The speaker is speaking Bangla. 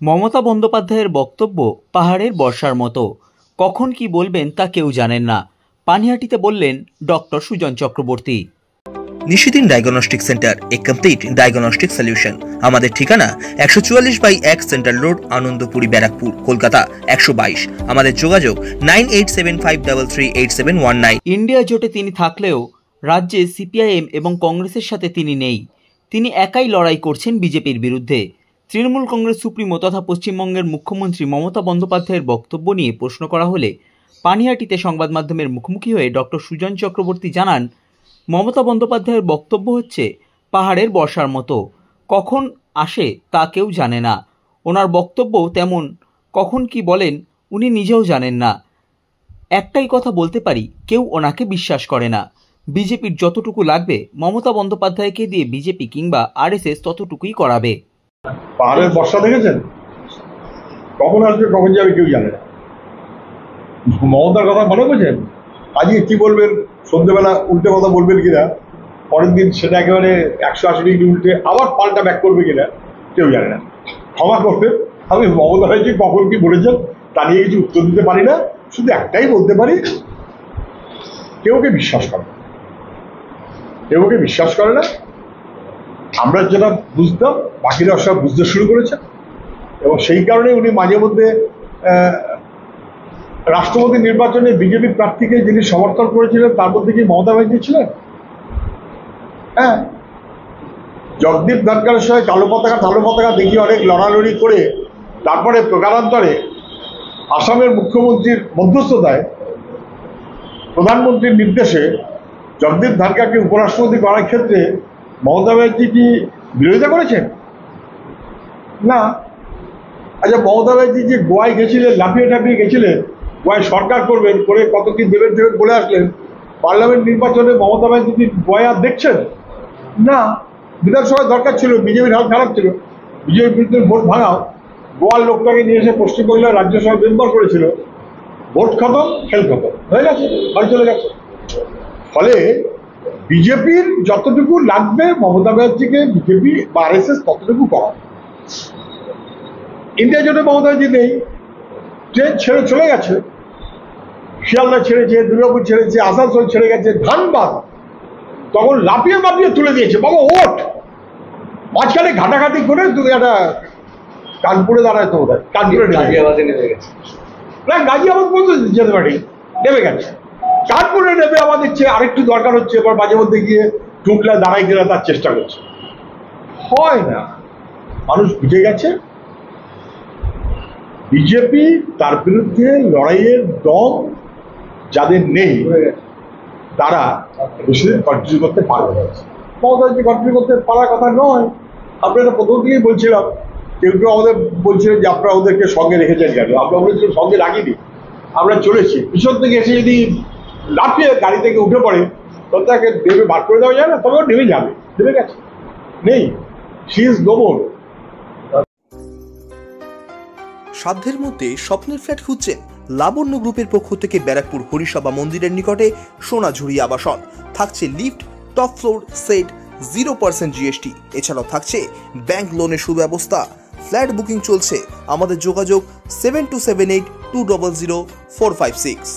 মমতা বন্দ্যোপাধ্যায়ের বক্তব্য পাহাড়ের বর্ষার মতো, কখন কি বলবেন তা কেউ জানেন না। পানিহাটিতে বললেন ডক্টর সুজন চক্রবর্তী। নিশিদিন ডায়াগনস্টিক সেন্টার, এ কমপ্লিট ডায়াগনস্টিক সলিউশন। আমাদের ঠিকানা 144/1 সেন্ট্রাল রোড, আনন্দপুরি, ব্যারাকপুর, কলকাতা 122। আমাদের যোগাযোগ 9875338719। ইন্ডিয়া জোটে তিনি থাকলেও রাজ্যে সিপিআইএম এবং কংগ্রেসের সাথে তিনি নেই। তিনি একাই লড়াই করছেন বিজেপির বিরুদ্ধে। তৃণমূল কংগ্রেস সুপ্রিমো তথা পশ্চিমবঙ্গের মুখ্যমন্ত্রী মমতা বন্দ্যোপাধ্যায়ের বক্তব্য নিয়ে প্রশ্ন করা হলে পানিহাটিতে সংবাদ মাধ্যমের মুখোমুখি হয়ে ডক্টর সুজন চক্রবর্তী জানান, মমতা বন্দ্যোপাধ্যায়ের বক্তব্য হচ্ছে পাহাড়ের বর্ষার মতো, কখন আসে তা কেউ জানে না। ওনার বক্তব্য তেমন, কখন কি বলেন উনি নিজেও জানেন না। একটাই কথা বলতে পারি, কেউ ওনাকে বিশ্বাস করে না। বিজেপির যতটুকু লাগবে মমতা বন্দ্যোপাধ্যায়কে দিয়ে বিজেপি কিংবা আরএসএস ততটুকুই করাবে। পাহাড়ের বর্ষা দেখেছেন? কখন আসবে কখন যাবে কেউ জানে না। মমতার কথা মনে করছেন? আজকে কি বলবেন, সন্ধ্যেবেলা উল্টে কথা বলবেন কিনা, পরের দিন সেটা একেবারে 180 ডিগ্রি উল্টে আবার পাল্টা ব্যাক করবে কিনা কেউ জানে না। ক্ষমা করবেন, আমি মমতা হয়েছি কখন কি বলেছেন তা নিয়ে কিছু উত্তর দিতে পারি না। শুধু একটাই বলতে পারি, কেউকে বিশ্বাস করে না, কেউকে বিশ্বাস করে না। আমরা যেটা বুঝতাম বাকিরা সব বুঝতে শুরু করেছে, এবং সেই কারণে উনি মাঝে মধ্যে রাষ্ট্রপতি নির্বাচনে বিজেপি প্রার্থীকে যিনি সমর্থন করেছিলেন তার মধ্যে কি মমতা ব্যানার্জি ছিলেন? হ্যাঁ, জগদীপ ধনখড়ের সঙ্গে কালো পতাকা দেখি অনেক লড়ালড়ি করে তারপরে প্রকারান্তরে আসামের মুখ্যমন্ত্রীর মধ্যস্থতায় প্রধানমন্ত্রীর নির্দেশে জগদীপ ধনখড়কে উপরাষ্ট্রপতি করার ক্ষেত্রে মমতা ব্যানার্জি কি বিরোধিতা করেছেন? না। আচ্ছা, মমতা ব্যানার্জি যে গোয়ায় গেছিলেন, লাফিয়ে গেছিলেন, গোয়ায় সরকার করবেন, করে কত কি দেবেন বলে আসলেন, পার্লামেন্ট নির্বাচনে মমতা ব্যানার্জি গোয়ায় আর দেখছেন না। বিধানসভায় দরকার ছিল, বিজেপির হাল খারাপ ছিল, বিজেপির বিরুদ্ধে ভোট ভাঙাও, গোয়ার লোকটাকে নিয়ে এসে পশ্চিমবাংলার রাজ্যসভা মেম্বার করেছিল, ভোট খতম, খেল খতম হয়ে গেছে, বাড়ি চলে গেছে। ফলে বিজেপির যতটুকু লাগবে মমতা ব্যানার্জিকে বিজেপি বা আরএসএস ততটুকু করা। ইন্ডিয়া জোটে মমতা ব্যানার্জি নেই, ট্রেন ছেড়ে চলে গেছে, শিয়ালদা ছেড়েছে, দুর্গাপুর ছেড়েছে, আসানসোল ছেড়ে গেছে, ধানবাদ তখন লাফিয়ে তুলে দিয়েছে, বাবা ওট। মাঝখানে ঘাটাঘাটি করে তুমি একটা কানপুরে দাঁড়ায়, তো ওদের কানপুরে না, গাজিয়াবাদ পর্যন্ত যেতে পারি নেমে গেছে, কানপুরে নেমে আমাদের চেয়ে আরেকটু দরকার হচ্ছে, এবার মাঝে মধ্যে গিয়ে টুকলা দাঁড়াই কিনা তার চেষ্টা করছে, হয় না। মানুষ বুঝে গেছে বিজেপি তার বিরুদ্ধে লড়াইয়ের দম যাদের নেই তারা বেশি দিন কন্টিনিউ করতে পারবে না। মমতা ব্যানার্জি কন্টিনিউ করতে পারার কথা নয়। আপনারা প্রথম থেকেই বলছিলাম, কেউ আমাদের বলছিলেন যে আপনারা ওদেরকে সঙ্গে রেখেছেন কেন? আমরা বলেছিলাম সঙ্গে রাখিনি, আমরা চলেছি। পিছন থেকে এসে যদি লাফিয়ে গাড়ি থেকে উঠে পড়ে তখন তাকে নেমে বার করে দেওয়া যায় না, তবে ও নেমে যাবে, নেমে গেছে, নেই, শি ইজ নো মোর। সাধ্যের মধ্যে স্বপ্নের ফ্ল্যাট খুঁজছেন? লাবণ্য গ্রুপের পক্ষ থেকে ব্যারাকপুর হরিসভা মন্দিরের নিকটে সোনাঝুরি আবাসন। থাকছে lift, top floor, set, 0% GST. এছাড়াও থাকছে ব্যাংক লোনের সুব্যবস্থা। ফ্ল্যাট বুকিং চলছে। আমাদের যোগাযোগ 7278200456।